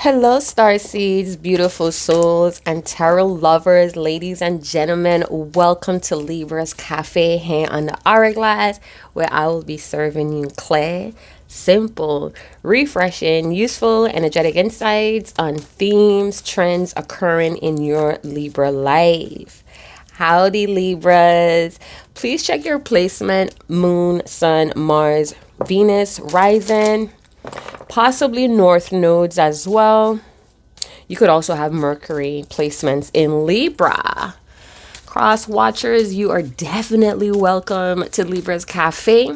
Hello, star seeds, beautiful souls, and tarot lovers, ladies and gentlemen. Welcome to Libraa's Cafe here on the Hourglass, where I will be serving you clear, simple, refreshing, useful, energetic insights on themes, trends occurring in your Libra life. Howdy, Libras. Please check your placement: Moon, Sun, Mars, Venus, rising, possibly North nodes as well. You could also have Mercury placements in Libraaa. Cross watchers, you are definitely welcome to Libraa's Cafe.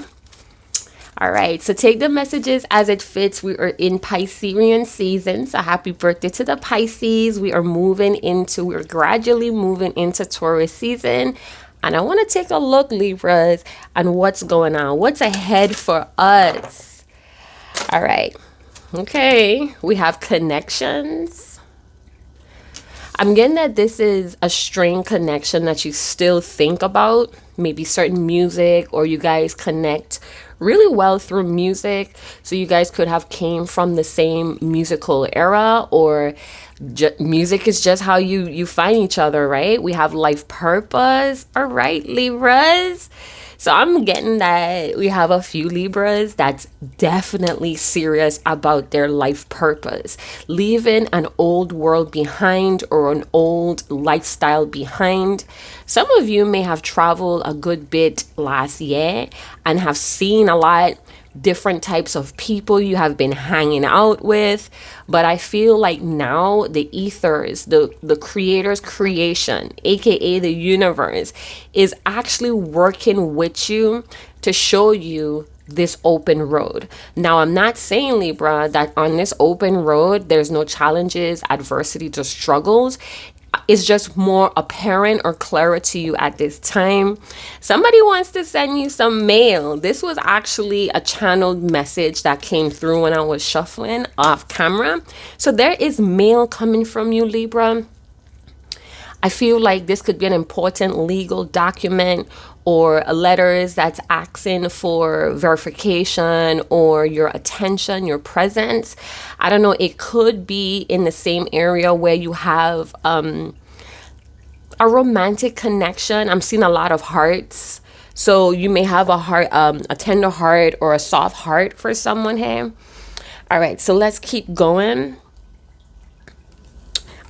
All right, so take the messages as it fits. We are in Piscean season, so happy birthday to the Pisces. We're gradually moving into Taurus season. And I want to take a look, Libras, on what's going on, what's ahead for us. All right. Okay, we have connections. I'm getting that this is a strained connection that you still think about, maybe certain music, or you guys connect really well through music. So you guys could have came from the same musical era, or music is just how you find each other, right? We have life purpose. All right, Libras. So I'm getting that we have a few Libras that's definitely serious about their life purpose, leaving an old world behind or an old lifestyle behind. Some of you may have traveled a good bit last year and have seen a lot different types of people you have been hanging out with, but I feel like now the ethers, the creator's creation, aka the universe, is actually working with you to show you this open road. Now, I'm not saying, Libra, that on this open road there's no challenges, adversities, or struggles. It's just more apparent or clearer to you at this time. Somebody wants to send you some mail. This was actually a channeled message that came through when I was shuffling off camera. So there is mail coming from you, Libra. I feel like this could be an important legal document or letters that's asking for verification or your attention, your presence. I don't know. It could be in the same area where you have a romantic connection. I'm seeing a lot of hearts. So you may have a heart, a tender heart or a soft heart for someone here. All right, so let's keep going.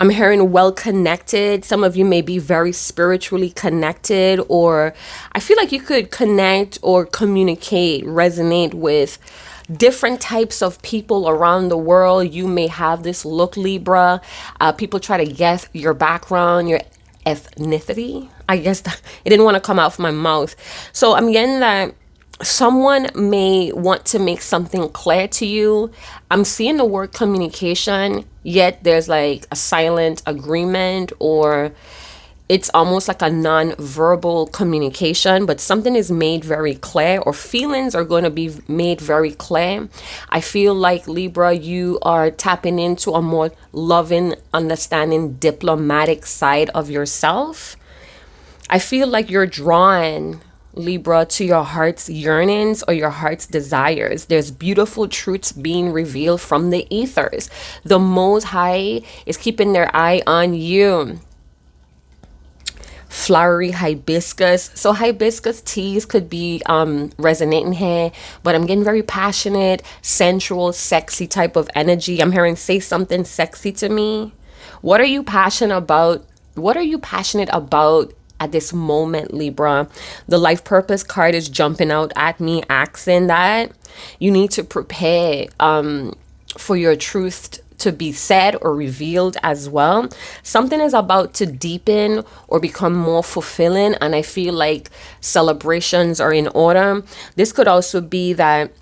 I'm hearing well connected. Some of you may be very spiritually connected, or I feel like you could connect or communicate, resonate with different types of people around the world. You may have this look, Libra. People try to guess your background, your ethnicity. I guess it didn't want to come out of my mouth. So I'm getting that someone may want to make something clear to you. I'm seeing the word communication, yet there's like a silent agreement, or it's almost like a non-verbal communication, but something is made very clear, or feelings are going to be made very clear. I feel like, Libra, you are tapping into a more loving, understanding, diplomatic side of yourself. I feel like you're drawn, Libra, to your heart's yearnings or your heart's desires. There's beautiful truths being revealed from the ethers. The Most High is keeping their eye on you. Flowery hibiscus. So hibiscus teas could be resonating here, but I'm getting very passionate, sensual, sexy type of energy. I'm hearing say something sexy to me. What are you passionate about? What are you passionate about at this moment, Libra? The life purpose card is jumping out at me, asking that you need to prepare for your truth to be said or revealed as well. Something is about to deepen or become more fulfilling, and I feel like celebrations are in order. This could also be that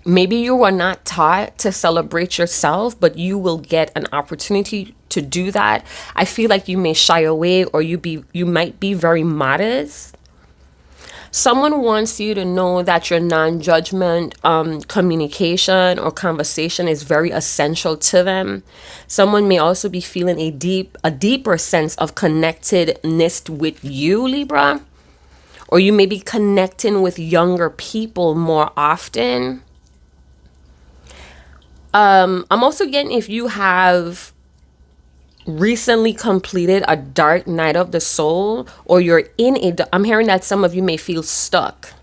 maybe you were not taught to celebrate yourself, but you will get an opportunity to do that. I feel like you may shy away, or you might be very modest. Someone wants you to know that your non-judgment communication or conversation is very essential to them. Someone may also be feeling a deeper sense of connectedness with you, Libra. Or you may be connecting with younger people more often. I'm also getting if you have recently completed a dark night of the soul, or you're in a, I'm hearing that some of you may feel stuck.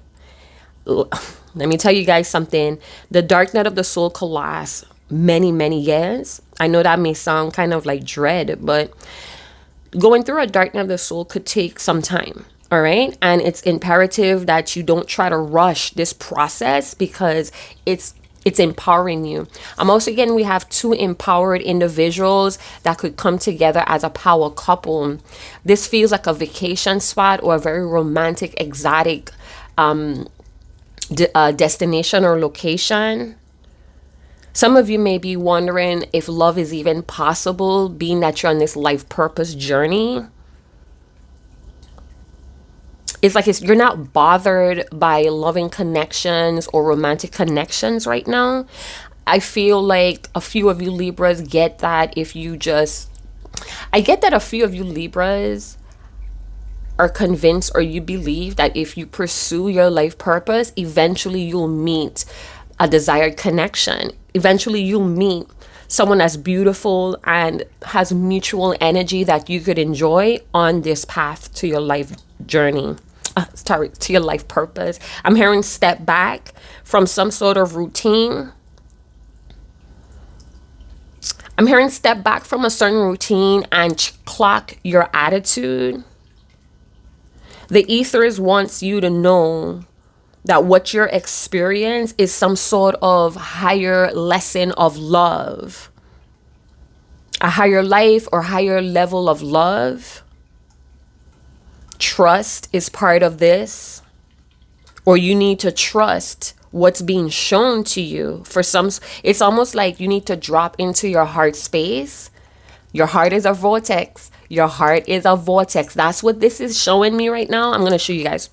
Let me tell you guys something. The dark night of the soul could last many, many years. I know that may sound kind of like dread, but going through a dark night of the soul could take some time. All right. And it's imperative that you don't try to rush this process, because it's empowering you. I'm also getting we have two empowered individuals that could come together as a power couple. This feels like a vacation spot or a very romantic, exotic destination or location. Some of you may be wondering if love is even possible, being that you're on this life purpose journey. It's like you're not bothered by loving connections or romantic connections right now. I feel like a few of you Libras get that if you just... I get that a few of you Libras are convinced, or you believe that if you pursue your life purpose, eventually you'll meet a desired connection. Eventually you'll meet someone that's beautiful and has mutual energy that you could enjoy on this path to your life journey. To your life purpose. I'm hearing step back from some sort of routine. I'm hearing step back from a certain routine and clock your attitude. The ethers wants you to know that what you're experiencing is some sort of higher lesson of love, a higher life or higher level of love. Trust is part of this, or you need to trust what's being shown to you. For some, it's almost like you need to drop into your heart space. Your heart is a vortex. Your heart is a vortex. That's what this is showing me right now. I'm going to show you guys.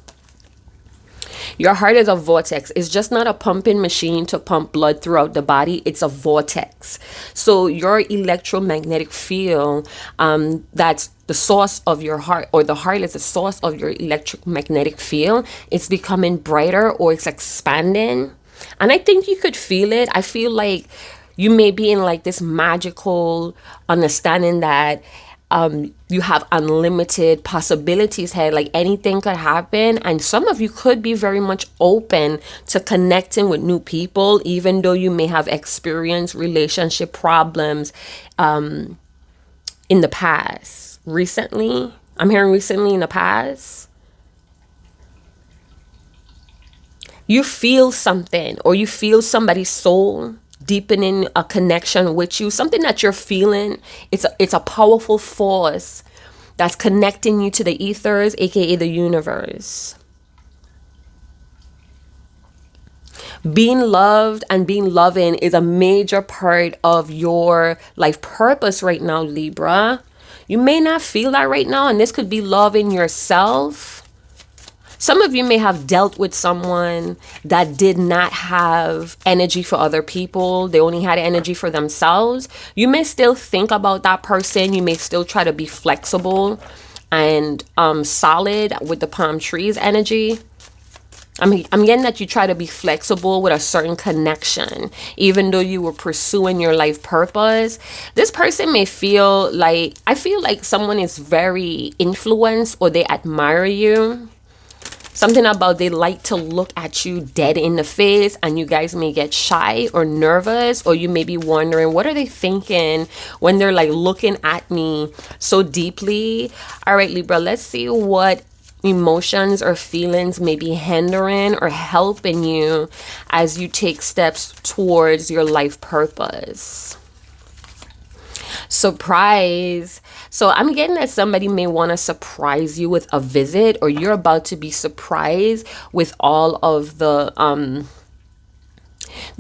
Your heart is a vortex. It's just not a pumping machine to pump blood throughout the body. It's a vortex. So your electromagnetic field, that's the source of your heart, or the heart is the source of your electromagnetic field. It's becoming brighter, or it's expanding. And I think you could feel it. I feel like you may be in like this magical understanding that you have unlimited possibilities here, like anything could happen. And some of you could be very much open to connecting with new people, even though you may have experienced relationship problems in the past. Recently, I'm hearing recently in the past, you feel something, or you feel somebody's soul deepening a connection with you, something that you're feeling. It's a powerful force that's connecting you to the ethers, aka the universe. Being loved and being loving is a major part of your life purpose right now, Libra. You may not feel that right now, and this could be loving yourself. Some of you may have dealt with someone that did not have energy for other people. They only had energy for themselves. You may still think about that person. You may still try to be flexible and solid with the palm trees energy. I'm getting that you try to be flexible with a certain connection, even though you were pursuing your life purpose. This person may feel like, I feel like someone is very influenced, or they admire you. Something about they like to look at you dead in the face, and you guys may get shy or nervous, or you may be wondering, what are they thinking when they're like looking at me so deeply? All right, Libra, let's see what emotions or feelings may be hindering or helping you as you take steps towards your life purpose. Surprise. So I'm getting that somebody may want to surprise you with a visit, or you're about to be surprised with all of the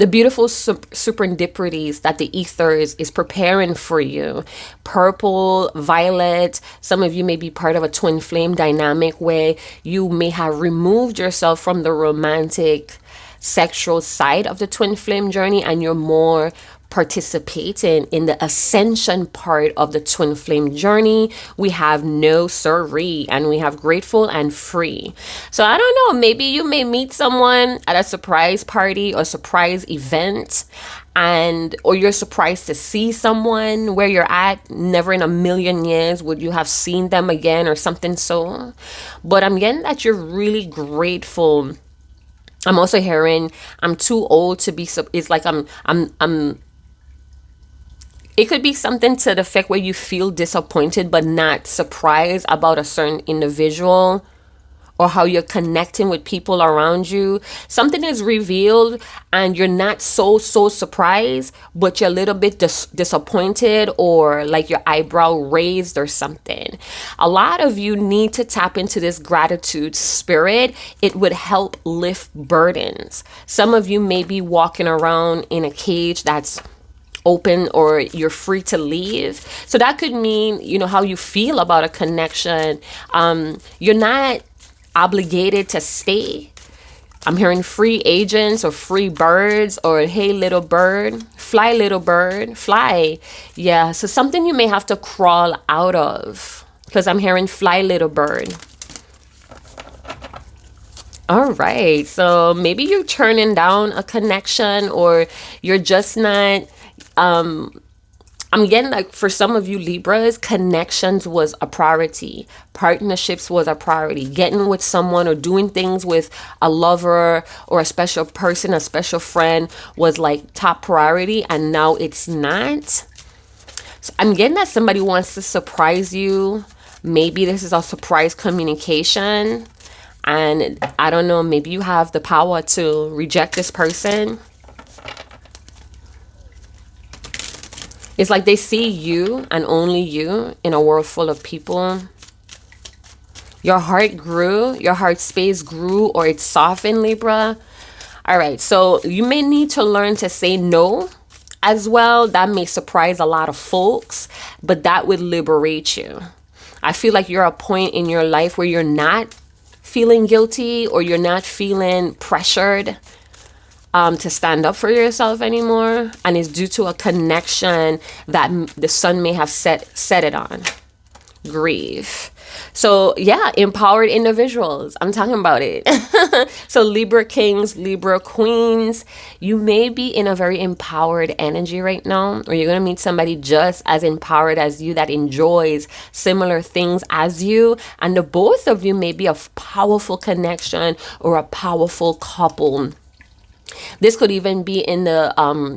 beautiful serendipities that the ether is preparing for you. Purple, violet. Some of you may be part of a twin flame dynamic where you may have removed yourself from the romantic sexual side of the twin flame journey, and you're more participating in the ascension part of the twin flame journey. We have no siree, and we have grateful and free. So I don't know, maybe you may meet someone at a surprise party or surprise event, and or you're surprised to see someone where you're at. Never in a million years would you have seen them again or something. So but I'm getting that you're really grateful. I'm also hearing I'm too old to be it's like I'm it could be something to the effect where you feel disappointed but not surprised about a certain individual or how you're connecting with people around you. Something is revealed and you're not so surprised, but you're a little bit disappointed or like your eyebrow raised or something. A lot of you need to tap into this gratitude spirit. It would help lift burdens. Some of you may be walking around in a cage that's open or you're free to leave. So that could mean, how you feel about a connection. You're not obligated to stay. I'm hearing free agents or free birds or hey little bird, fly. Yeah, so something you may have to crawl out of because I'm hearing fly little bird. All right, so maybe you're turning down a connection or you're just not I'm getting like for some of you Libras, connections was a priority. Partnerships was a priority. Getting with someone or doing things with a lover or a special person, a special friend was like top priority, and now it's not. So I'm getting that somebody wants to surprise you. Maybe this is a surprise communication. And I don't know, maybe you have the power to reject this person. It's like they see you and only you in a world full of people. Your heart grew, your heart space grew, or it softened, Libra. All right, so you may need to learn to say no as well. That may surprise a lot of folks, but that would liberate you. I feel like you're at a point in your life where you're not feeling guilty or you're not feeling pressured to stand up for yourself anymore, and it's due to a connection that the sun may have set it on. Grief. So yeah, empowered individuals, I'm talking about it. So Libra kings, Libra queens, you may be in a very empowered energy right now, or you're going to meet somebody just as empowered as you that enjoys similar things as you, and the both of you may be a powerful connection or a powerful couple. This could even be in the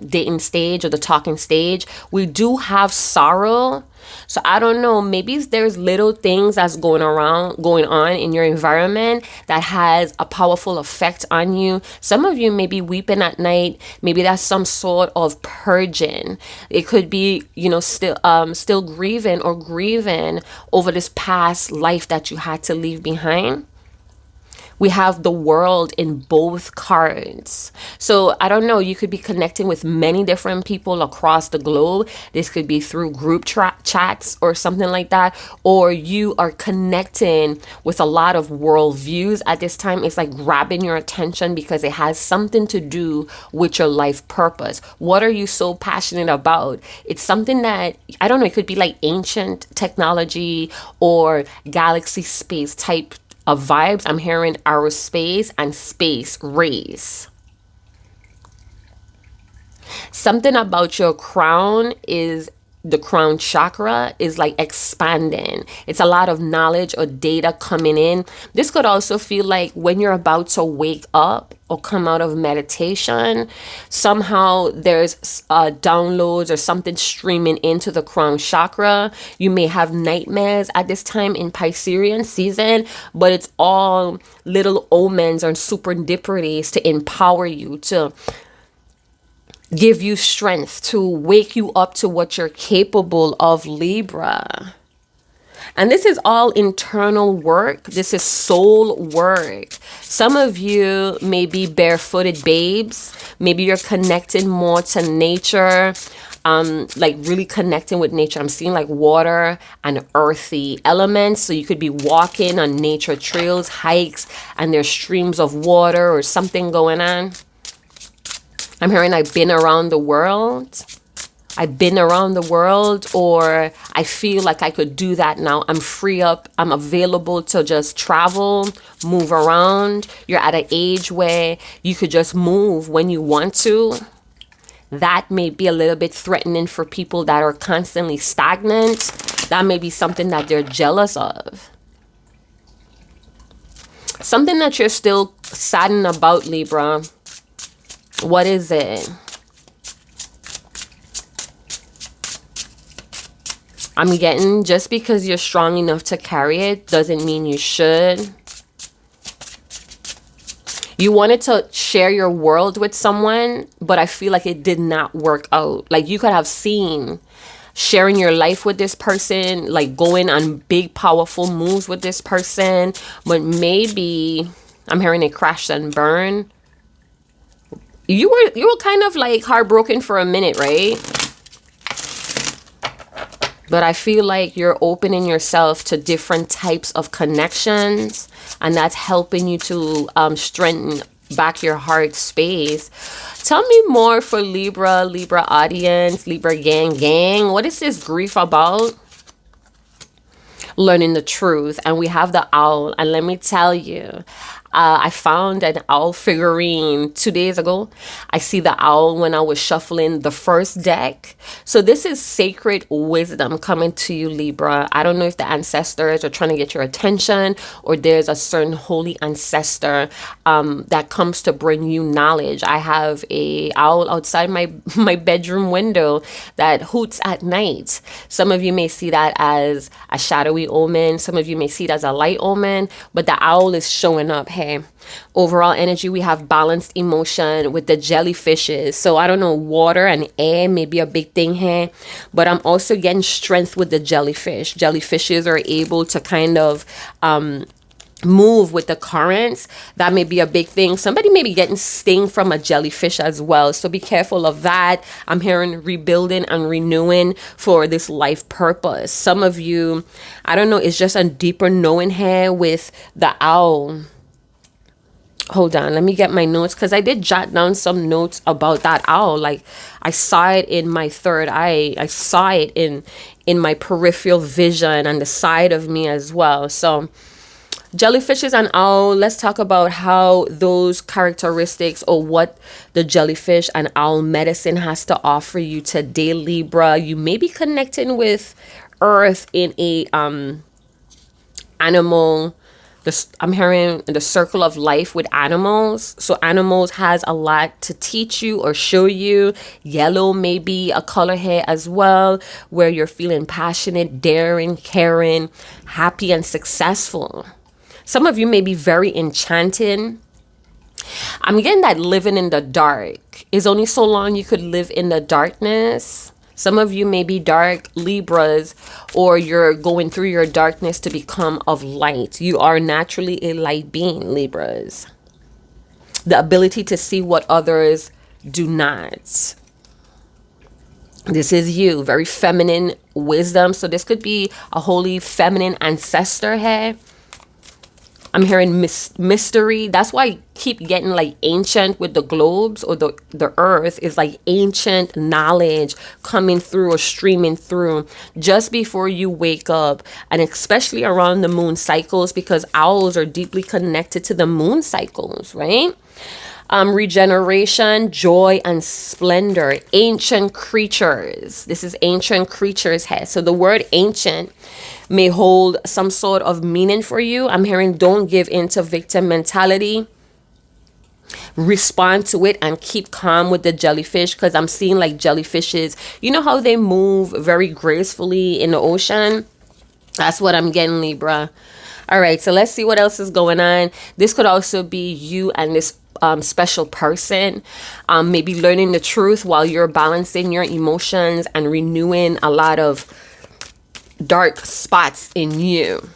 dating stage or the talking stage. We do have sorrow. So I don't know, maybe there's little things that's going on in your environment that has a powerful effect on you. Some of you may be weeping at night. Maybe that's some sort of purging. It could be, still grieving over this past life that you had to leave behind. We have the world in both cards. So I don't know, you could be connecting with many different people across the globe. This could be through group chats or something like that. Or you are connecting with a lot of worldviews at this time. It's like grabbing your attention because it has something to do with your life purpose. What are you so passionate about? It's something that, I don't know, it could be like ancient technology or galaxy space type of vibes. I'm hearing aerospace and space race. Something about your crown is the crown chakra is like expanding. It's a lot of knowledge or data coming in. This could also feel like when you're about to wake up or come out of meditation, somehow there's downloads or something streaming into the crown chakra. You may have nightmares at this time in Piscean season, but it's all little omens and serendipities to empower you, to give you strength, to wake you up to what you're capable of, Libra. And this is all internal work. This is soul work. Some of you may be barefooted babes. Maybe you're connected more to nature, like really connecting with nature. I'm seeing like water and earthy elements. So you could be walking on nature trails, hikes, and there's streams of water or something going on. I'm hearing I've been around the world. Or I feel like I could do that now. I'm free up. I'm available to just travel, move around. You're at an age where you could just move when you want to. that may be a little bit threatening for people that are constantly stagnant. That may be something that they're jealous of. Something that you're still saddened about, Libra. What is it? I'm getting, just because you're strong enough to carry it doesn't mean you should. You wanted to share your world with someone, but I feel like it did not work out. Like, you could have seen sharing your life with this person, like going on big, powerful moves with this person, but maybe I'm hearing a crash and burn. You were kind of like heartbroken for a minute, right? But I feel like you're opening yourself to different types of connections, and that's helping you to strengthen back your heart space. Tell me more for Libra audience, Libra gang. What is this grief about? Learning the truth. And we have the owl. And let me tell you, I found an owl figurine 2 days ago. I see the owl when I was shuffling the first deck. So this is sacred wisdom coming to you, Libra. I don't know if the ancestors are trying to get your attention, or there's a certain holy ancestor that comes to bring you knowledge. I have a owl outside my bedroom window that hoots at night. Some of you may see that as a shadowy omen. Some of you may see it as a light omen, but the owl is showing up. Overall energy, we have balanced emotion with the jellyfishes. So I don't know, water and air may be a big thing here, but I'm also getting strength with the jellyfish. Jellyfishes are able to kind of move with the currents. That may be a big thing. Somebody may be getting sting from a jellyfish as well, so be careful of that. I'm hearing rebuilding and renewing for this life purpose. Some of you, I don't know, it's just a deeper knowing here with the owl. Hold on, let me get my notes, because I did jot down some notes about that owl. Like, I saw it in my third eye. I saw it in my peripheral vision and the side of me as well. So jellyfishes and owl, let's talk about how those characteristics, or what the jellyfish and owl medicine has to offer you today, Libra. You may be connecting with earth in a animal. I'm hearing the circle of life with animals. So animals has a lot to teach you or show you. Yellow may be a color here as well, where you're feeling passionate, daring, caring, happy, and successful. Some of you may be very enchanting. I'm getting that living in the dark is only so long you could live in the darkness. Some of you may be dark Libras, or you're going through your darkness to become of light. You are naturally a light being, Libras. The ability to see what others do not. This is you, very feminine wisdom. So this could be a holy feminine ancestor here. I'm hearing mystery. That's why I keep getting like ancient with the globes, or the earth is like ancient knowledge coming through or streaming through just before you wake up, and especially around the moon cycles, because owls are deeply connected to the moon cycles, right? Regeneration, joy, and splendor. Ancient creatures. This is ancient creatures here. So the word ancient may hold some sort of meaning for you. I'm hearing don't give into victim mentality. Respond to it and keep calm with the jellyfish, because I'm seeing like jellyfishes. You know how they move very gracefully in the ocean? That's what I'm getting, Libra. All right, so let's see what else is going on. This could also be you and this special person, maybe learning the truth while you're balancing your emotions and renewing a lot of dark spots in you.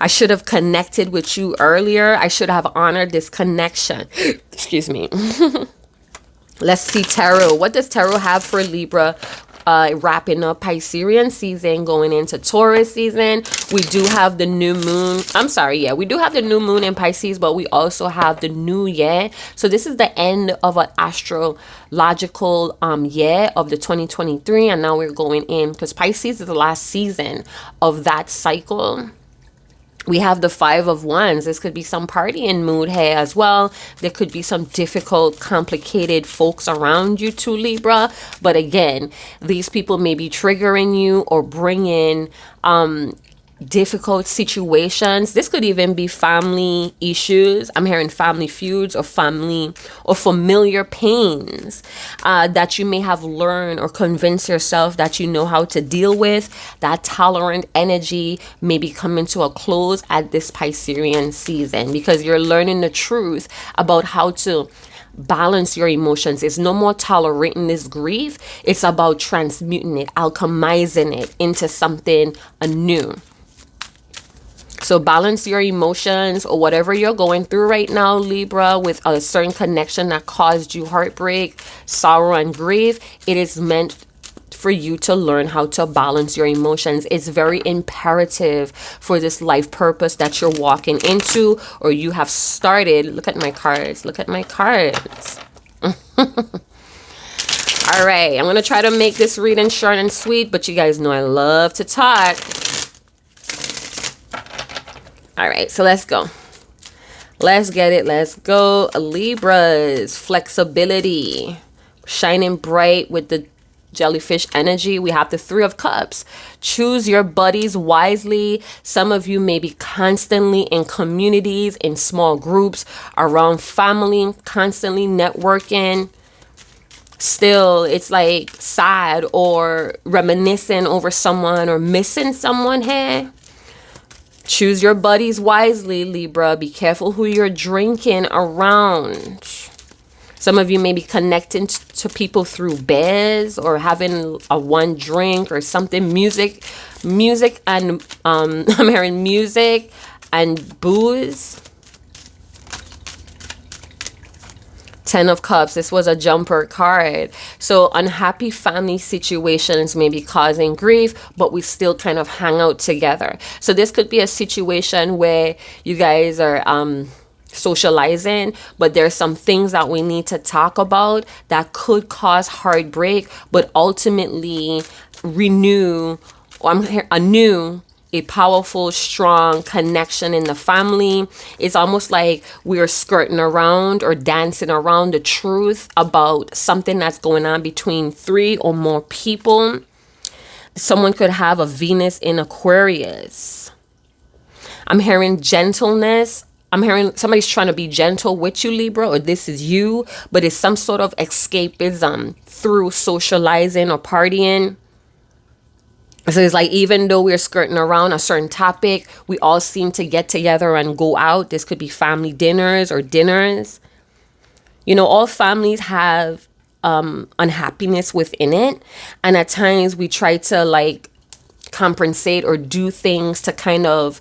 I should have connected with you earlier. I should have honored this connection. Excuse me. Let's see tarot. What does tarot have for Libra? Wrapping up Piscean season, going into Taurus season. We do have the new moon. We do have the new moon in Pisces, but we also have the new year. So this is the end of an astrological year of the 2023, and now we're going in, because Pisces is the last season of that cycle. We have the Five of Wands. This could be some partying mood here as well. There could be some difficult, complicated folks around you too, Libra. But again, these people may be triggering you or bringing difficult situations. This could even be family issues. I'm hearing family feuds or family or familiar pains that you may have learned or convinced yourself that you know how to deal with. That tolerant energy may be coming to a close at this Piscean season, because you're learning the truth about how to balance your emotions. It's no more tolerating this grief. It's about transmuting it, alchemizing it into something anew. So balance your emotions, or whatever you're going through right now, Libra, with a certain connection that caused you heartbreak, sorrow, and grief. It is meant for you to learn how to balance your emotions. It's very imperative for this life purpose that you're walking into, or you have started. Look at my cards. Look at my cards. All right. I'm going to try to make this reading short and sweet, but you guys know I love to talk. All right, so let's go. Let's get it. Let's go. Libras, flexibility, shining bright with the jellyfish energy. We have the Three of Cups. Choose your buddies wisely. Some of you may be constantly in communities, in small groups, around family, constantly networking. Still, it's like sad or reminiscing over someone or missing someone here. Choose your buddies wisely, Libra. Be careful who you're drinking around. Some of you may be connecting to people through beers or having a one drink or something. Music and I'm hearing music and booze. Ten of Cups. This was a jumper card. So unhappy family situations may be causing grief, but we still kind of hang out together. So this could be a situation where you guys are socializing, but there's some things that we need to talk about that could cause heartbreak, but ultimately renew, or anew, a powerful, strong connection in the family. It's almost like we're skirting around or dancing around the truth about something that's going on between three or more people. Someone could have a Venus in Aquarius. I'm hearing gentleness. I'm hearing somebody's trying to be gentle with you, Libra, or this is you, but it's some sort of escapism through socializing or partying. So it's like, even though we're skirting around a certain topic, we all seem to get together and go out. This could be family dinners or dinners. You know, all families have unhappiness within it. And at times we try to like compensate or do things to kind of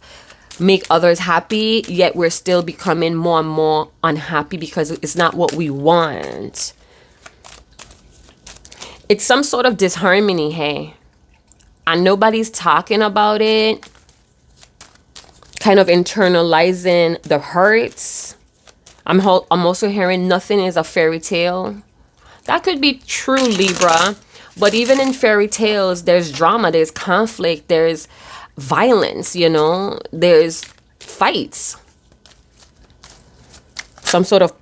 make others happy, yet we're still becoming more and more unhappy because it's not what we want. It's some sort of disharmony, hey? And nobody's talking about it, kind of internalizing the hurts. I'm also hearing nothing is a fairy tale. That could be true, Libra. But even in fairy tales, there's drama, there's conflict, there's violence, you know, there's fights. Some sort of,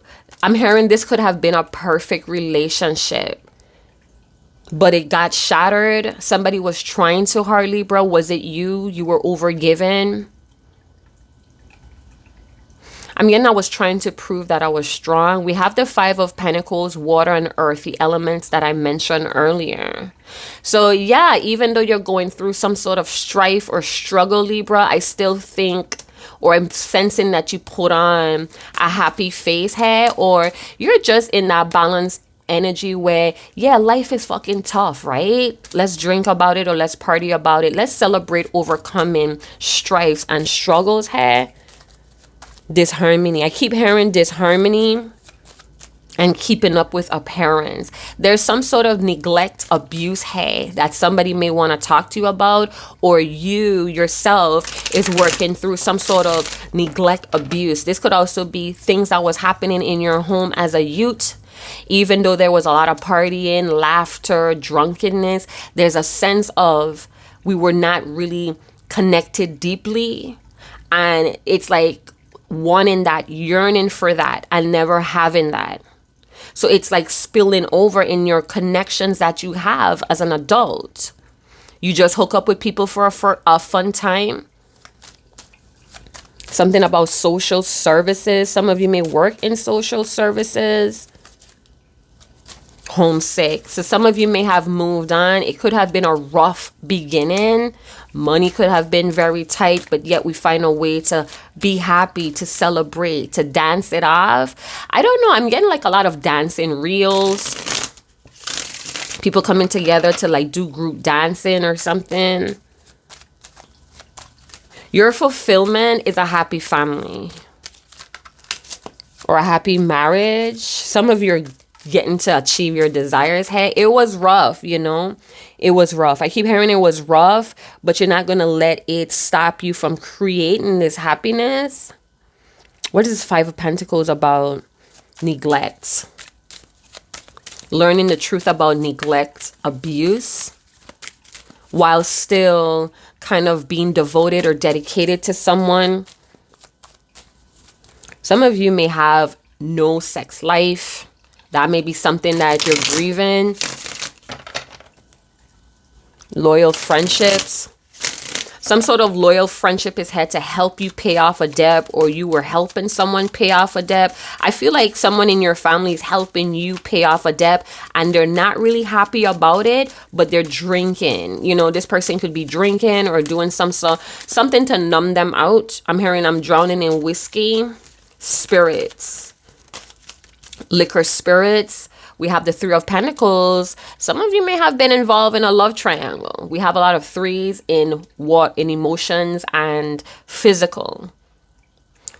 I'm hearing this could have been a perfect relationship, but it got shattered. Somebody was trying too hard, Libra. Was it you? You were overgiven. I mean, I was trying to prove that I was strong. We have the Five of Pentacles, water and earth, the elements that I mentioned earlier. So yeah, even though you're going through some sort of strife or struggle, Libra, I still think, or I'm sensing that you put on a happy face here, or you're just in that balanced energy where, yeah, life is fucking tough, right? Let's drink about it, or let's party about it. Let's celebrate overcoming strifes and struggles here. Disharmony. I keep hearing disharmony and keeping up with appearance. There's some sort of neglect, abuse, hey, that somebody may want to talk to you about, or you yourself is working through some sort of neglect, abuse. This could also be things that was happening in your home as a youth. Even though there was a lot of partying, laughter, drunkenness, there's a sense of we were not really connected deeply. And it's like wanting that, yearning for that, and never having that. So it's like spilling over in your connections that you have as an adult. You just hook up with people for a fun time. Something about social services. Some of you may work in social services. Homesick. So some of you may have moved on. It could have been a rough beginning. Money could have been very tight, but yet we find a way to be happy, to celebrate, to dance it off. I don't know. I'm getting like a lot of dancing reels. People coming together to like do group dancing or something. Your fulfillment is a happy family or a happy marriage. Some of you are getting to achieve your desires. Hey, it was rough, you know. It was rough. I keep hearing it was rough, but you're not going to let it stop you from creating this happiness. What is this Five of Pentacles about? Neglect. Learning the truth about neglect, abuse, while still kind of being devoted or dedicated to someone. Some of you may have no sex life. That may be something that you're grieving. Loyal friendships. Some sort of loyal friendship is had to help you pay off a debt, or you were helping someone pay off a debt. I feel like someone in your family is helping you pay off a debt and they're not really happy about it, but they're drinking. You know, this person could be drinking or doing something to numb them out. I'm hearing I'm drowning in whiskey, spirits, liquor spirits. We have the Three of Pentacles. Some of you may have been involved in a love triangle. We have a lot of threes in emotions and physical.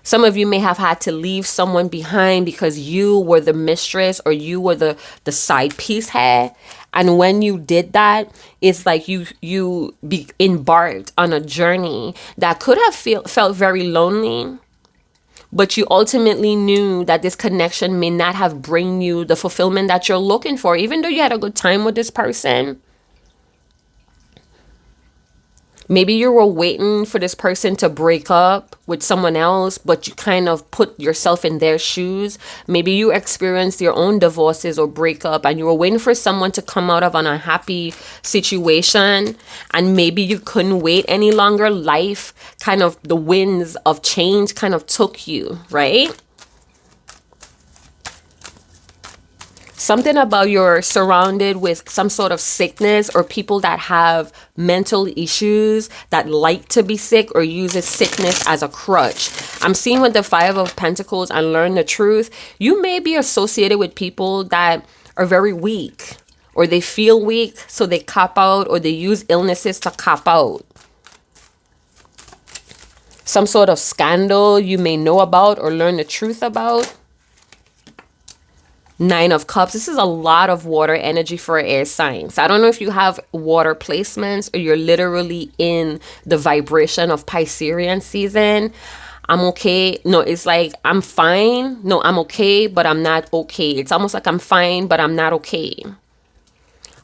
Some of you may have had to leave someone behind because you were the mistress or you were the side piece head. And when you did that, it's like you embarked on a journey that could have felt very lonely. But you ultimately knew that this connection may not have bring you the fulfillment that you're looking for, even though you had a good time with this person. Maybe you were waiting for this person to break up with someone else, but you kind of put yourself in their shoes. Maybe you experienced your own divorces or breakup and you were waiting for someone to come out of an unhappy situation. And maybe you couldn't wait any longer. Life, kind of the winds of change kind of took you, right? Something about you're surrounded with some sort of sickness or people that have mental issues that like to be sick or uses sickness as a crutch. I'm seeing with the Five of Pentacles and learn the truth. You may be associated with people that are very weak or they feel weak, so they cop out or they use illnesses to cop out. Some sort of scandal you may know about or learn the truth about. Nine of Cups. This is a lot of water energy for air signs. I don't know if you have water placements or you're literally in the vibration of Piscean season. I'm okay. No, it's like I'm fine. No, I'm okay, but I'm not okay. It's almost like I'm fine, but I'm not okay.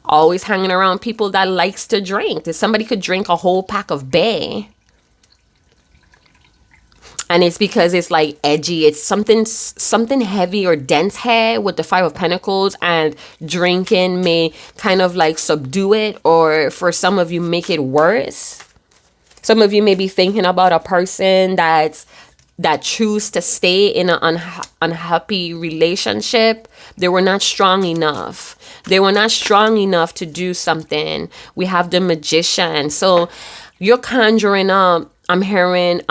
Always hanging around people that likes to drink. If somebody could drink a whole pack of Bay. And it's because it's like edgy. It's something heavy or dense hair with the Five of Pentacles, and drinking may kind of like subdue it, or for some of you make it worse. Some of you may be thinking about a person that choose to stay in an unhappy relationship. They were not strong enough. They were not strong enough to do something. We have the Magician. So you're conjuring up, I'm hearing,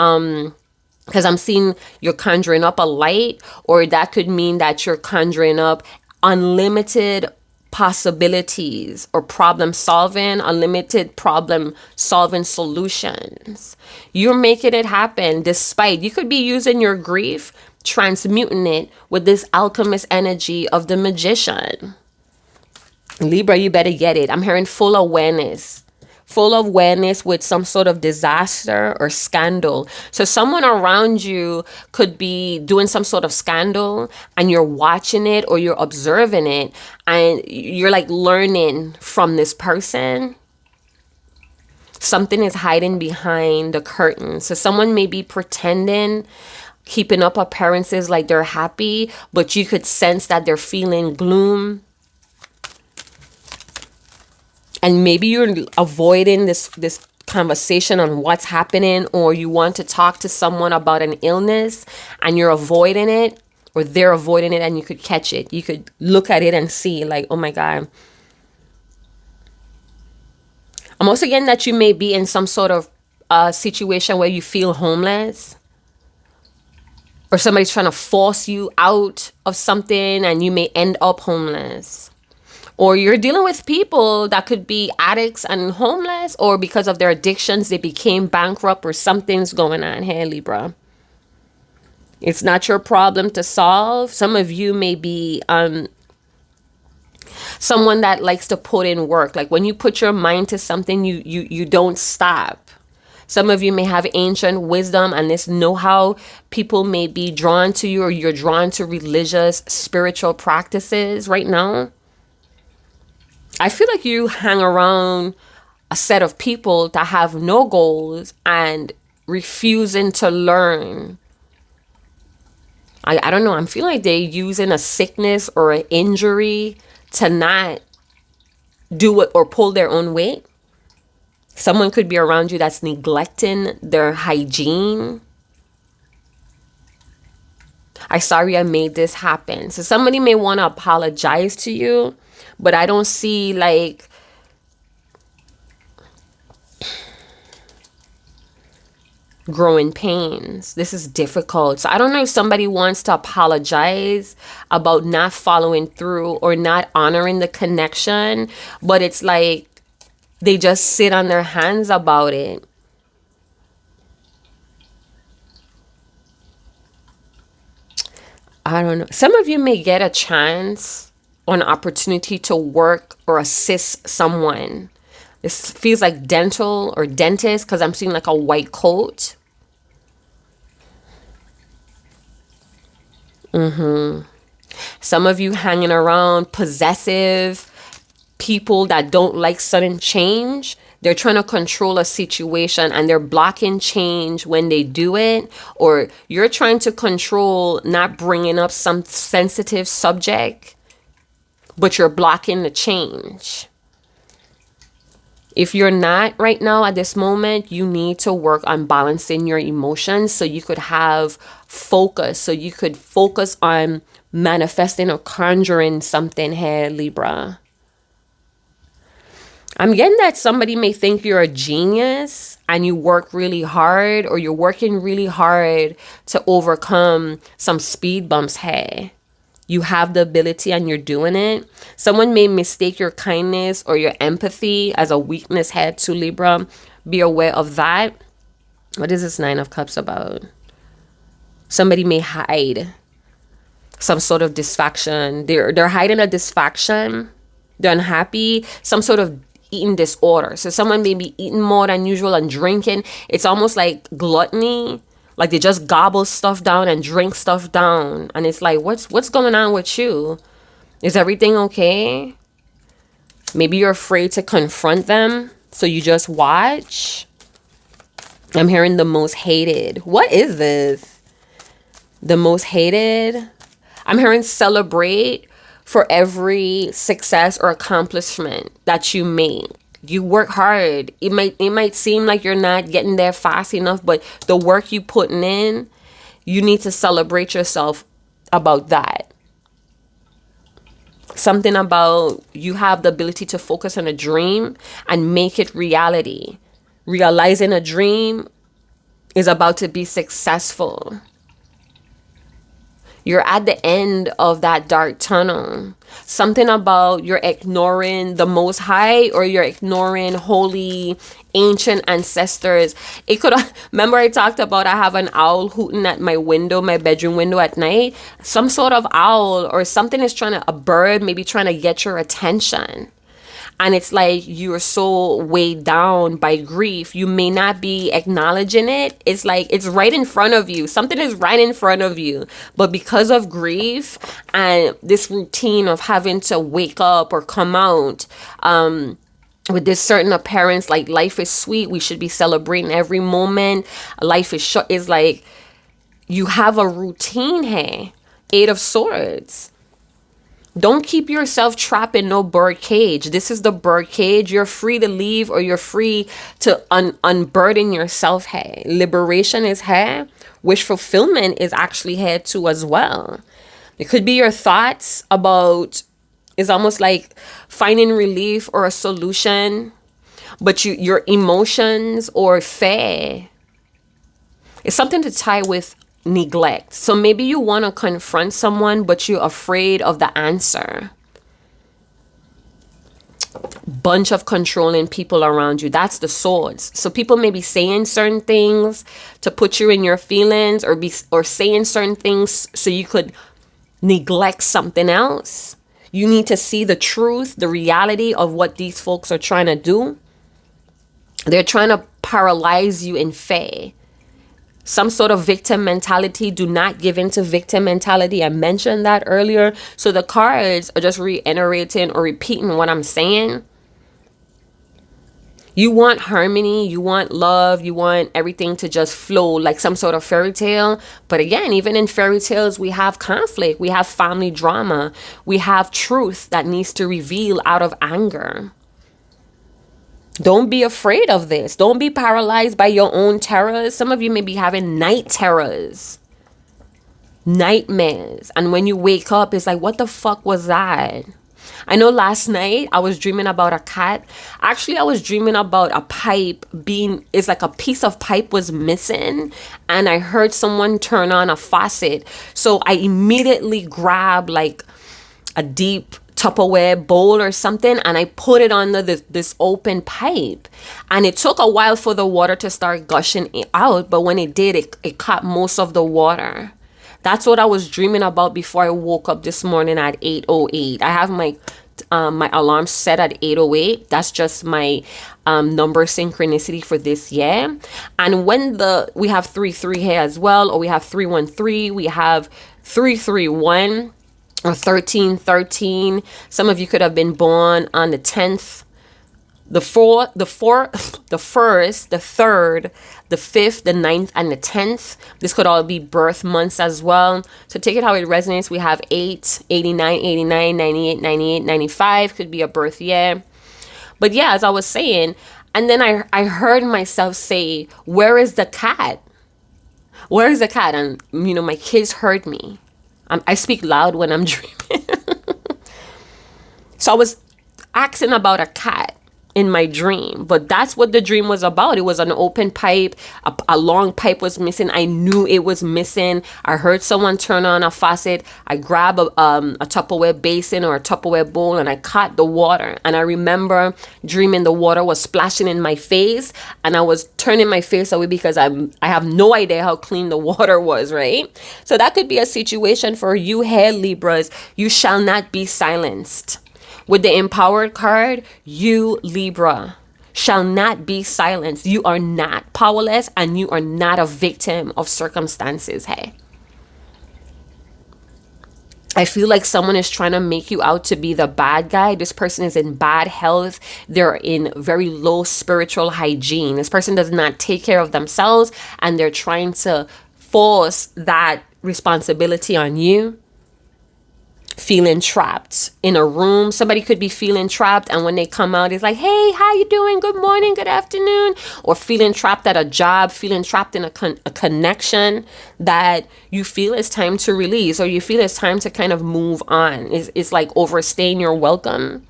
because I'm seeing you're conjuring up a light, or that could mean that you're conjuring up unlimited possibilities or problem solving, unlimited problem solving solutions. You're making it happen despite, you could be using your grief, transmuting it with this alchemist energy of the Magician. Libra, you better get it. I'm hearing full awareness. Full awareness with some sort of disaster or scandal. So someone around you could be doing some sort of scandal and you're watching it or you're observing it and you're like learning from this person. Something is hiding behind the curtain. So someone may be pretending, keeping up appearances like they're happy, but you could sense that they're feeling gloom. And maybe you're avoiding this conversation on what's happening, or you want to talk to someone about an illness and you're avoiding it, or they're avoiding it, and you could catch it. You could look at it and see like, oh my God. I'm also getting that you may be in some sort of situation where you feel homeless, or somebody's trying to force you out of something and you may end up homeless. Or you're dealing with people that could be addicts and homeless, or because of their addictions, they became bankrupt, or something's going on here, Libra. It's not your problem to solve. Some of you may be someone that likes to put in work. Like when you put your mind to something, you don't stop. Some of you may have ancient wisdom and this know-how. People may be drawn to you, or you're drawn to religious, spiritual practices right now. I feel like you hang around a set of people that have no goals and refusing to learn. I don't know. I'm feeling like they're using a sickness or an injury to not do it or pull their own weight. Someone could be around you that's neglecting their hygiene. I'm sorry I made this happen. So somebody may want to apologize to you, but I don't see like growing pains. This is difficult. So I don't know if somebody wants to apologize about not following through or not honoring the connection, but it's like they just sit on their hands about it. I don't know. Some of you may get a chance or an opportunity to work or assist someone. This feels like dental or dentist because I'm seeing like a white coat. Some of you hanging around possessive people that don't like sudden change. They're trying to control a situation and they're blocking change when they do it. Or you're trying to control not bringing up some sensitive subject, but you're blocking the change. If you're not right now at this moment, you need to work on balancing your emotions so you could have focus, so you could focus on manifesting or conjuring something here, Libra. I'm getting that somebody may think you're a genius and you work really hard, or you're working really hard to overcome some speed bumps here. You have the ability and you're doing it. Someone may mistake your kindness or your empathy as a weakness here to Libra. Be aware of that. What is this Nine of Cups about? Somebody may hide some sort of dysfunction. They're hiding a dysfunction. They're unhappy. Some sort of eating disorder. So someone may be eating more than usual and drinking. It's almost like gluttony. Like they just gobble stuff down and drink stuff down. And it's like, what's going on with you? Is everything okay? Maybe you're afraid to confront them, so you just watch. I'm hearing the most hated. What is this? The most hated? I'm hearing celebrate for every success or accomplishment that you make. You work hard. It might seem like you're not getting there fast enough, but the work you putting in, you need to celebrate yourself about that. Something about you have the ability to focus on a dream and make it reality. Realizing a dream is about to be successful. You're at the end of that dark tunnel. Something about you're ignoring the Most High, or you're ignoring holy ancient ancestors. It could, remember I talked about I have an owl hooting at my window, my bedroom window at night. Some sort of owl or something is a bird maybe trying to get your attention. And it's like you're so weighed down by grief. You may not be acknowledging it. It's like it's right in front of you. Something is right in front of you. But because of grief and this routine of having to wake up or come out, with this certain appearance, like life is sweet, we should be celebrating every moment, life is short. Is like you have a routine here. Eight of Swords. Don't keep yourself trapped in no bird cage. This is the bird cage. You're free to leave, or you're free to unburden yourself here. Liberation is here. Wish fulfillment is actually here too as well. It could be your thoughts about, it's almost like finding relief or a solution, but your emotions or fear. It's something to tie with neglect. So maybe you want to confront someone, but you're afraid of the answer. Bunch of controlling people around you. That's the Swords. So people may be saying certain things to put you in your feelings, or saying certain things so you could neglect something else. You need to see the truth, the reality of what these folks are trying to do. They're trying to paralyze you in fear. Some sort of victim mentality. Do not give in to victim mentality. I mentioned that earlier. So the cards are just reiterating or repeating what I'm saying. You want harmony, you want love, you want everything to just flow like some sort of fairy tale. But again, even in fairy tales, we have conflict, we have family drama, we have truth that needs to reveal out of anger. Don't be afraid of this. Don't be paralyzed by your own terrors. Some of you may be having night terrors, nightmares. And when you wake up, it's like, what the fuck was that? I know last night I was dreaming about a cat. Actually, I was dreaming about a pipe it's like a piece of pipe was missing. And I heard someone turn on a faucet. So I immediately grabbed like a deep Tupperware bowl or something, and I put it under this open pipe, and it took a while for the water to start gushing out, but when it did, it caught most of the water. That's what I was dreaming about before I woke up this morning at 8:08. I have my alarm set at 8:08. That's just my number synchronicity for this year. And when we have 3-3 here as well, or we have 3-1-3, we have 3-3-1. Or 13-13. Some of you could have been born on the 10th, the 4th, the 1st, the 3rd, the 5th, the 9th, and the 10th. This could all be birth months as well. So take it how it resonates. We have 8, 89, 89, 98, 98, 95. Could be a birth year. But yeah, as I was saying, and then I heard myself say, where is the cat? Where is the cat? And, my kids heard me. I speak loud when I'm dreaming. So I was asking about a cat in my dream, but that's what the dream was about. It was an open pipe. A long pipe was missing. I knew it was missing. I heard someone turn on a faucet. I grabbed a Tupperware basin or a Tupperware bowl, and I caught the water. And I remember dreaming the water was splashing in my face, and I was turning my face away because I have no idea how clean the water was, right? So that could be a situation for you here, Libras. You shall not be silenced. With the Empowered card, you, Libra, shall not be silenced. You are not powerless, and you are not a victim of circumstances. Hey, I feel like someone is trying to make you out to be the bad guy. This person is in bad health. They're in very low spiritual hygiene. This person does not take care of themselves, and they're trying to force that responsibility on you. Feeling trapped in a room. Somebody could be feeling trapped, and when they come out, it's like, hey, how you doing? Good morning, good afternoon. Or feeling trapped at a job, feeling trapped in a connection that you feel it's time to release, or you feel it's time to kind of move on. It's like overstaying your welcome.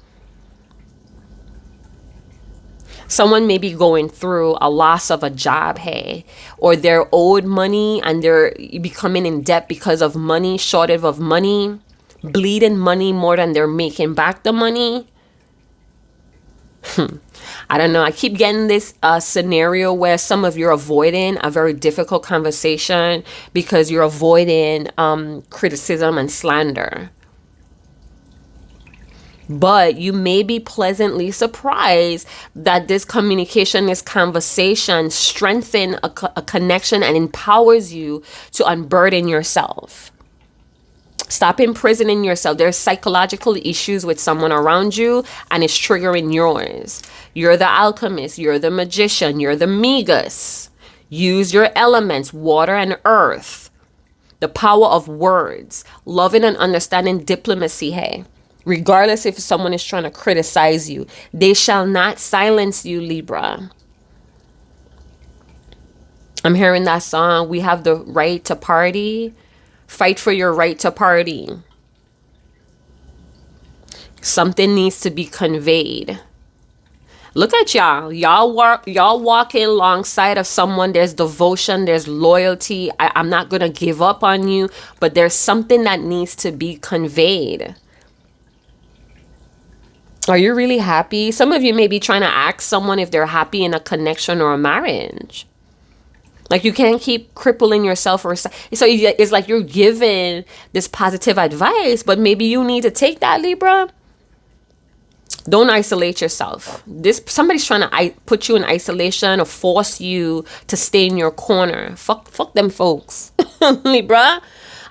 Someone may be going through a loss of a job, hey, or they're owed money and they're becoming in debt because of money, shortage of money. Bleeding money more than they're making back the money. I don't know. I keep getting this scenario where some of you are avoiding a very difficult conversation because you're avoiding criticism and slander. But you may be pleasantly surprised that this communication, this conversation strengthens a connection and empowers you to unburden yourself. Stop imprisoning yourself. There's psychological issues with someone around you and it's triggering yours. You're the alchemist. You're the magician. You're the Migas. Use your elements, water and earth. The power of words. Loving and understanding diplomacy, hey. Regardless if someone is trying to criticize you, they shall not silence you, Libra. I'm hearing that song. We have the right to party. Fight for your right to party. Something needs to be conveyed. Look at y'all. Y'all walking alongside of someone. There's devotion. There's loyalty. I'm not going to give up on you. But there's something that needs to be conveyed. Are you really happy? Some of you may be trying to ask someone if they're happy in a connection or a marriage. Like you can't keep crippling yourself. So it's like you're given this positive advice, but maybe you need to take that, Libra. Don't isolate yourself. Somebody's trying to put you in isolation or force you to stay in your corner. Fuck them folks, Libra.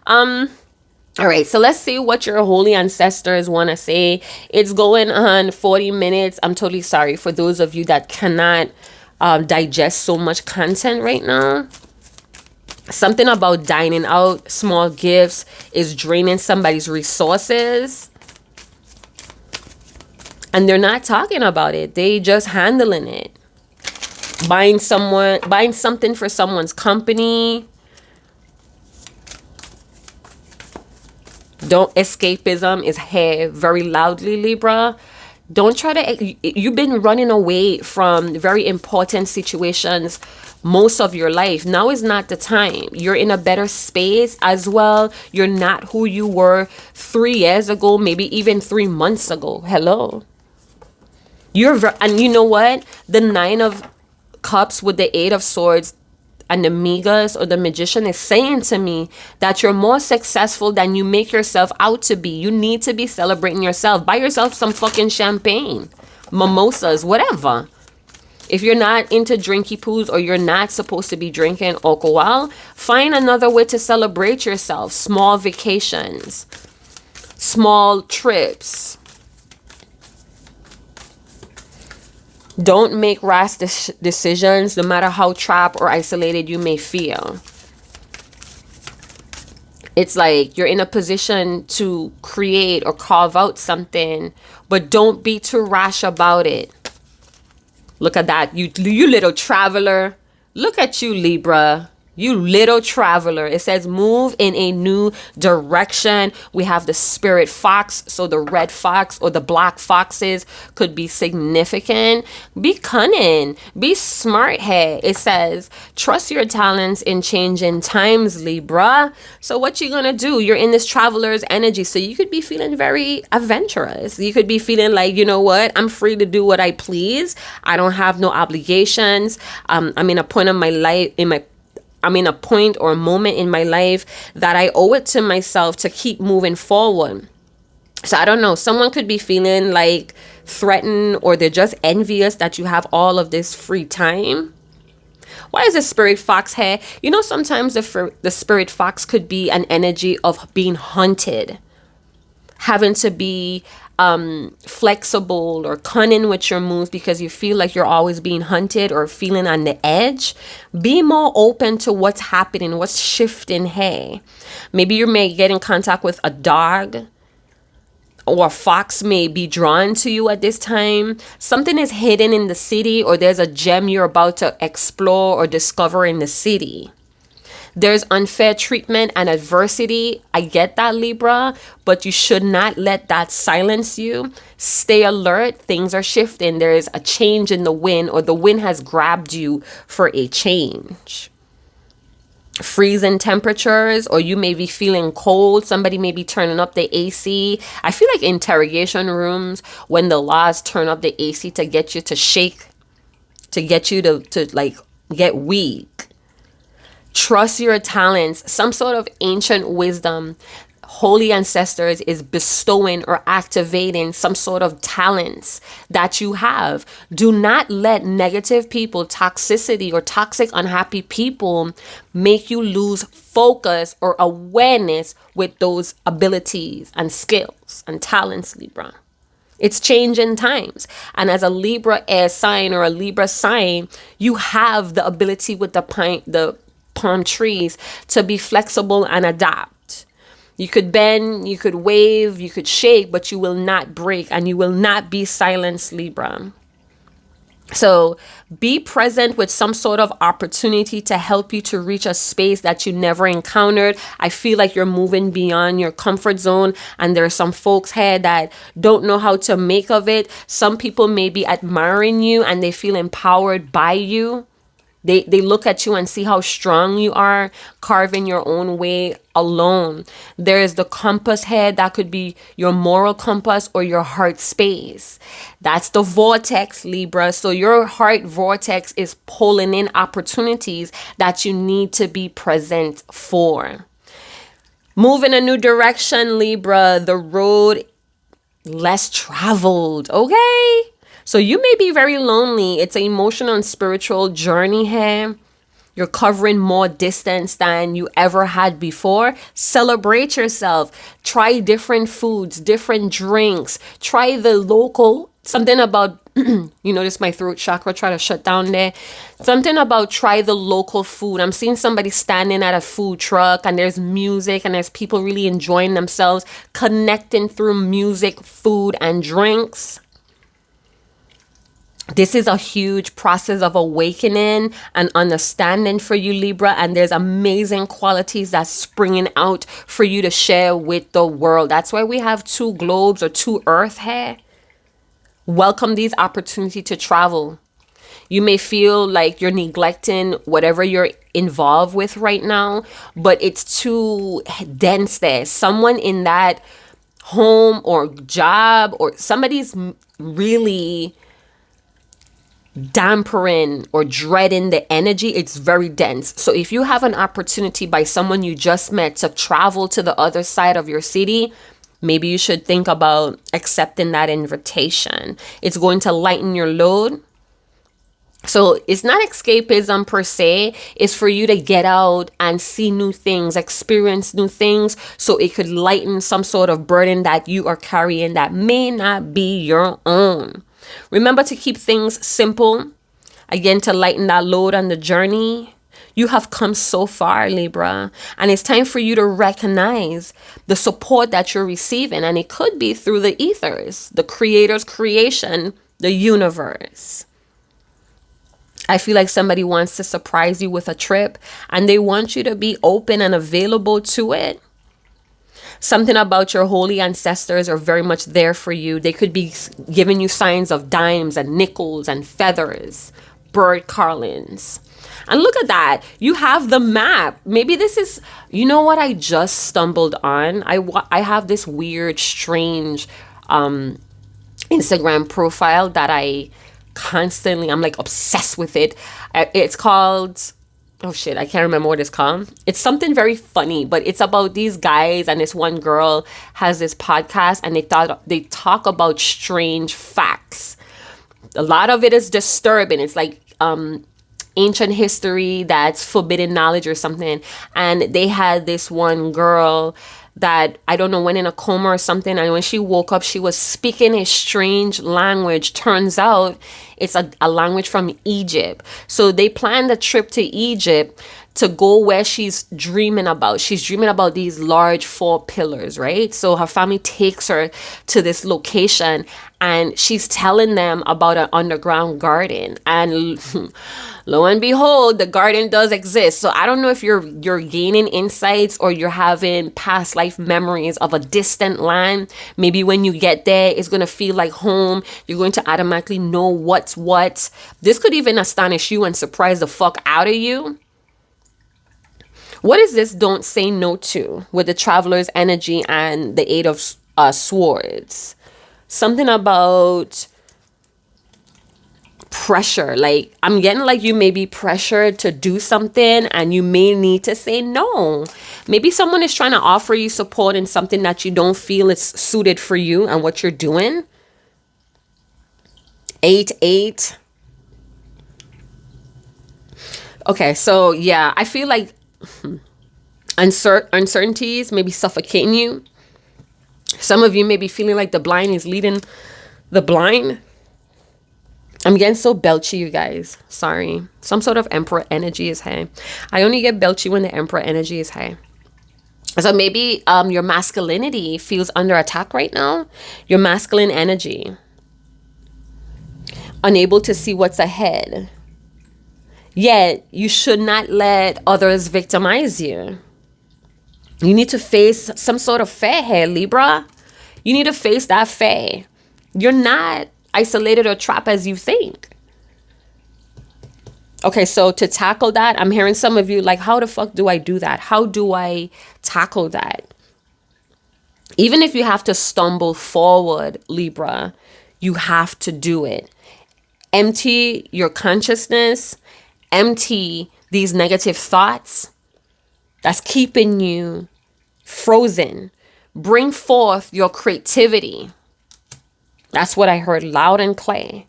All right, so let's see what your holy ancestors want to say. It's going on 40 minutes. I'm totally sorry for those of you that cannot digest so much content right now. Something about dining out, small gifts is draining somebody's resources. And they're not talking about it. They just handling it. Buying something for someone's company. Escapism is here very loudly, Libra. Don't try to, you've been running away from very important situations most of your life. Now is not the time. You're in a better space as well. You're not who you were 3 years ago, maybe even 3 months ago. Hello. And you know what? The 9 of Cups with the 8 of Swords and the Migas or the Magician is saying to me that you're more successful than you make yourself out to be. You need to be celebrating yourself. Buy yourself some fucking champagne, mimosas, whatever. If you're not into drinky poos or you're not supposed to be drinking alcohol, find another way to celebrate yourself. Small vacations, small trips. Don't make rash decisions no matter how trapped or isolated you may feel. It's like you're in a position to create or carve out something, but don't be too rash about it. Look at that. You little traveler. Look at you, Libra. You little traveler. It says move in a new direction. We have the spirit fox. So the red fox or the black foxes could be significant. Be cunning. Be smart here. It says trust your talents in changing times, Libra. So what you gonna do? You're in this traveler's energy. So you could be feeling very adventurous. You could be feeling like, you know what? I'm free to do what I please. I don't have no obligations. I'm in a point of my life, I'm in a point or a moment in my life that I owe it to myself to keep moving forward. So I don't know. Someone could be feeling like threatened or they're just envious that you have all of this free time. Why is the spirit fox here? You know, sometimes the spirit fox could be an energy of being hunted. Having to be flexible or cunning with your moves because you feel like you're always being hunted or feeling on the edge. Be more open to what's happening, what's shifting here. Maybe you may get in contact with a dog or a fox may be drawn to you at this time. Something is hidden in the city or there's a gem you're about to explore or discover in the city. There's unfair treatment and adversity. I get that, Libra, but you should not let that silence you. Stay alert. Things are shifting. There is a change in the wind or the wind has grabbed you for a change. Freezing temperatures or you may be feeling cold. Somebody may be turning up the AC. I feel like interrogation rooms when the laws turn up the AC to get you to shake, to get you to like get weak. Trust your talents, some sort of ancient wisdom. holy ancestors is bestowing or activating some sort of talents that you have. Do not let negative people, toxicity, or toxic, unhappy people make you lose focus or awareness with those abilities and skills and talents, Libra. It's changing times. And as a Libra air sign or a Libra sign, you have the ability with the palm trees to be flexible and adapt. You could bend, you could wave, you could shake, but you will not break and you will not be silenced, Libra. So be present with some sort of opportunity to help you to reach a space that you never encountered. I feel like you're moving beyond your comfort zone, and there are some folks here that don't know how to make of it. Some people may be admiring you and they feel empowered by you. They look at you and see how strong you are, carving your own way alone. There is the compass head that could be your moral compass or your heart space. That's the vortex, Libra. So your heart vortex is pulling in opportunities that you need to be present for. Move in a new direction, Libra. The road less traveled, okay? So you may be very lonely. It's an emotional and spiritual journey here. You're covering more distance than you ever had before. Celebrate yourself. Try different foods, different drinks. Try the local, something about, you notice my throat chakra try to shut down there. Something about try the local food. I'm seeing somebody standing at a food truck and there's music and there's people really enjoying themselves, connecting through music, food, and drinks. This is a huge process of awakening and understanding for you, Libra, and there's amazing qualities that's springing out for you to share with the world. That's why we have 2 globes or 2 earth here. Welcome these opportunities to travel. You may feel like you're neglecting whatever you're involved with right now, but it's too dense there. Someone in that home or job or somebody's really dampering or dreading the energy. It's very dense. So if you have an opportunity by someone you just met to travel to the other side of your city, maybe you should think about accepting that invitation. It's going to lighten your load. So it's not escapism per se. It's for you to get out and see new things, experience new things, so it could lighten some sort of burden that you are carrying that may not be your own. Remember to keep things simple, again, to lighten that load on the journey. You have come so far, Libra, and it's time for you to recognize the support that you're receiving, and it could be through the ethers, the creator's creation, the universe. I feel like somebody wants to surprise you with a trip, and they want you to be open and available to it. Something about your holy ancestors are very much there for you. They could be giving you signs of dimes and nickels and feathers, bird carlins. And look at that. You have the map. Maybe this is, you know what I just stumbled on? I have this weird, strange Instagram profile that I'm like obsessed with it. It's called... oh shit, I can't remember what it's called. It's something very funny, but it's about these guys, and this one girl has this podcast, and they talk about strange facts. A lot of it is disturbing. It's like ancient history that's forbidden knowledge or something. And they had this one girl that, I don't know, went in a coma or something, and when she woke up, she was speaking a strange language. Turns out it's a language from Egypt. So they planned a trip to Egypt to go where she's dreaming about. She's dreaming about these large 4 pillars, right? So her family takes her to this location, and she's telling them about an underground garden. And lo and behold, the garden does exist. So I don't know if you're gaining insights or you're having past life memories of a distant land. Maybe when you get there, it's going to feel like home. You're going to automatically know what's what. This could even astonish you and surprise the fuck out of you. What is this don't say no to with the traveler's energy and the 8 of swords? Something about pressure. Like, I'm getting like you may be pressured to do something and you may need to say no. Maybe someone is trying to offer you support in something that you don't feel is suited for you and what you're doing. 8-8. Okay, so yeah, I feel like uncertainties may be suffocating you. Some of you may be feeling like the blind is leading the blind. I'm getting so belchy, you guys. Sorry. Some sort of emperor energy is high. I only get belchy when the emperor energy is high. So maybe your masculinity feels under attack right now. Your masculine energy. Unable to see what's ahead. Yet, you should not let others victimize you. You need to face some sort of fear here, Libra. You need to face that fear. You're not isolated or trapped as you think. Okay, so to tackle that, I'm hearing some of you like, how the fuck do I do that? How do I tackle that? Even if you have to stumble forward, Libra, you have to do it. Empty your consciousness. Empty these negative thoughts that's keeping you frozen. Bring forth your creativity. That's what I heard loud and clear.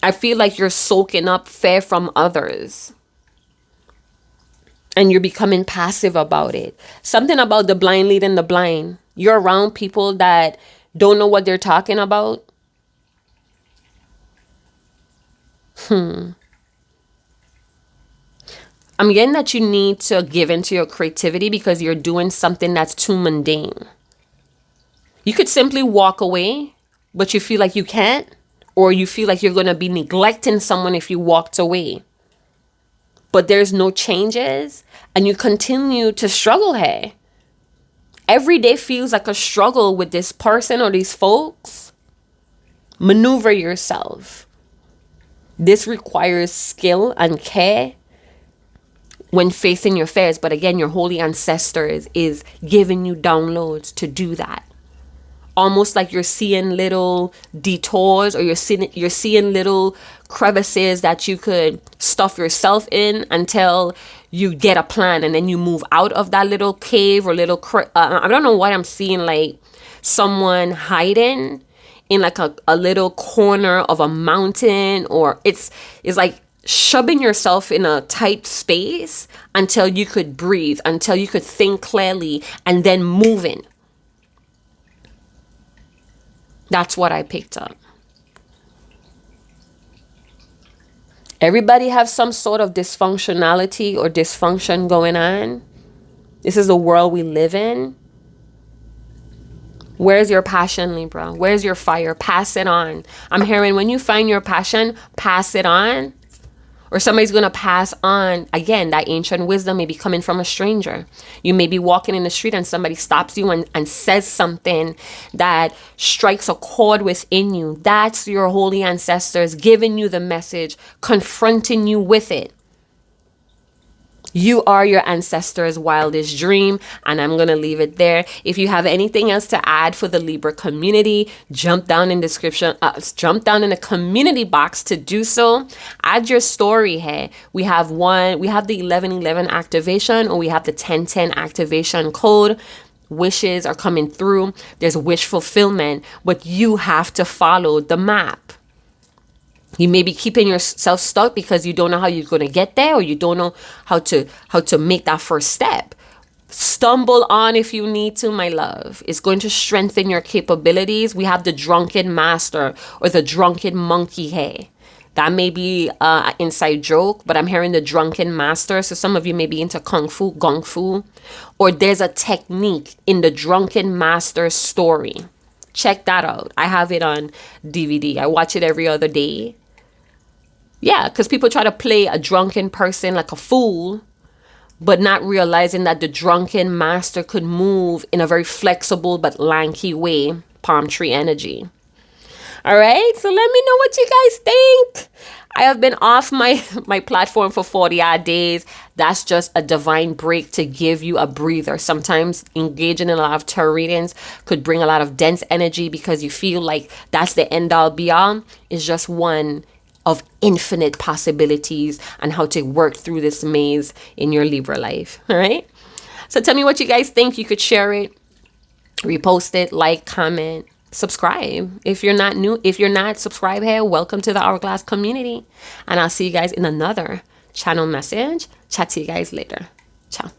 I feel like you're soaking up fear from others. And you're becoming passive about it. Something about the blind leading the blind. You're around people that don't know what they're talking about. I'm getting that you need to give into your creativity because you're doing something that's too mundane. You could simply walk away, but you feel like you can't, or you feel like you're going to be neglecting someone if you walked away. But there's no changes, and you continue to struggle here. Every day feels like a struggle with this person or these folks. Maneuver yourself. This requires skill and care when facing your fears. But again, your holy ancestors is giving you downloads to do that. Almost like you're seeing little detours, or you're seeing little crevices that you could stuff yourself in until you get a plan, and then you move out of that little cave or little I don't know what I'm seeing, like someone hiding in like a little corner of a mountain, or it's like shoving yourself in a tight space until you could breathe, until you could think clearly, and then moving. That's what I picked up. Everybody have some sort of dysfunctionality or dysfunction going on. This is the world we live in. Where's your passion, Libra? Where's your fire? Pass it on. I'm hearing when you find your passion, pass it on. Or somebody's going to pass on, again, that ancient wisdom may be coming from a stranger. You may be walking in the street and somebody stops you and says something that strikes a chord within you. That's your holy ancestors giving you the message, confronting you with it. You are your ancestors' wildest dream, and I'm going to leave it there. If you have anything else to add for the Libra community, jump down in the community box to do so. Add your story here. We have the 1111 activation, or we have the 1010 activation code. Wishes are coming through. There's wish fulfillment, but you have to follow the map. You may be keeping yourself stuck because you don't know how you're going to get there, or you don't know how to make that first step. Stumble on if you need to, my love. It's going to strengthen your capabilities. We have the drunken master or the drunken monkey here. That may be an inside joke, but I'm hearing the drunken master. So some of you may be into kung fu, gung fu, or there's a technique in the drunken master story. Check that out. I have it on DVD. I watch it every other day. Yeah, because people try to play a drunken person like a fool, but not realizing that the drunken master could move in a very flexible but lanky way. Palm tree energy. All right, so let me know what you guys think. I have been off my platform for 40 odd days. That's just a divine break to give you a breather. Sometimes engaging in a lot of tarot readings could bring a lot of dense energy because you feel like that's the end all be all. It's just one of infinite possibilities and how to work through this maze in your Libra life. All right, so tell me what you guys think. You could share it, repost it, like, comment, subscribe. If you're not subscribed here, welcome to the Hourglass community. And I'll see you guys in another channel message. Chat to you guys later. Ciao.